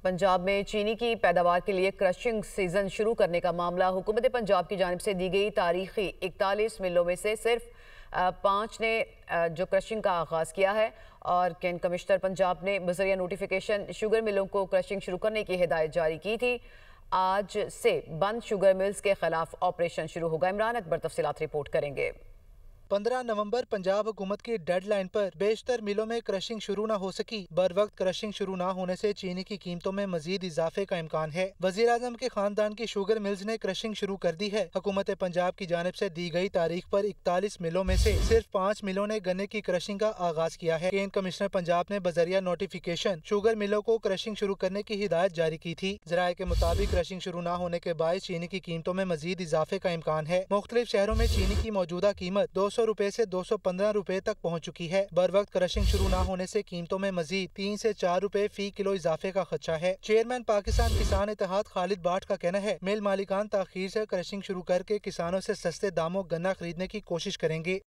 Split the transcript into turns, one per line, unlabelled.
पंजाब में चीनी की पैदावार के लिए क्रशिंग सीजन शुरू करने का मामला हुकूमत पंजाब की जानिब से दी गई तारीखी 41 मिलों में से सिर्फ 5 ने जो क्रशिंग का आगाज़ किया है और कैन कमिश्नर पंजाब ने बज़रिया नोटिफिकेशन शुगर मिलों को क्रशिंग शुरू करने की हिदायत जारी की थी। आज से बंद शुगर मिल्स के खिलाफ ऑपरेशन शुरू होगा। इमरान अकबर तफसीलात रिपोर्ट करेंगे।
15 नवंबर पंजाब हुकूमत की डेडलाइन पर बेशतर मिलों में क्रशिंग शुरू न हो सकी। बर वक्त क्रशिंग शुरू न होने से चीनी की कीमतों में मजीद इजाफे का इम्कान है। वजीर आजम के खानदान की शुगर मिल्स ने क्रशिंग शुरू कर दी है। हुकूमत पंजाब की जानिब से दी गई तारीख पर 41 मिलों में से सिर्फ 5 मिलों ने गन्ने की क्रशिंग का आगाज किया है। केन कमिश्नर पंजाब ने बजरिया नोटिफिकेशन शुगर मिलों को क्रशिंग शुरू करने की हिदायत जारी की थी। जराये के मुताबिक क्रशिंग शुरू न होने के बायस चीनी की कीमतों में मजीद इजाफे का इम्कान है। मुख्तलिफ शहरों में चीनी की मौजूदा कीमत 200 रुपए से 215 रुपए तक पहुंच चुकी है। बर वक्त क्रशिंग शुरू न होने से कीमतों में मजीद 3 से 4 रुपए फी किलो इजाफे का खदशा है। चेयरमैन पाकिस्तान किसान इत्तेहाद खालिद बाट का कहना है, मिल मालिकान ताखीर से क्रशिंग शुरू करके किसानों से सस्ते दामों गन्ना खरीदने की कोशिश करेंगे।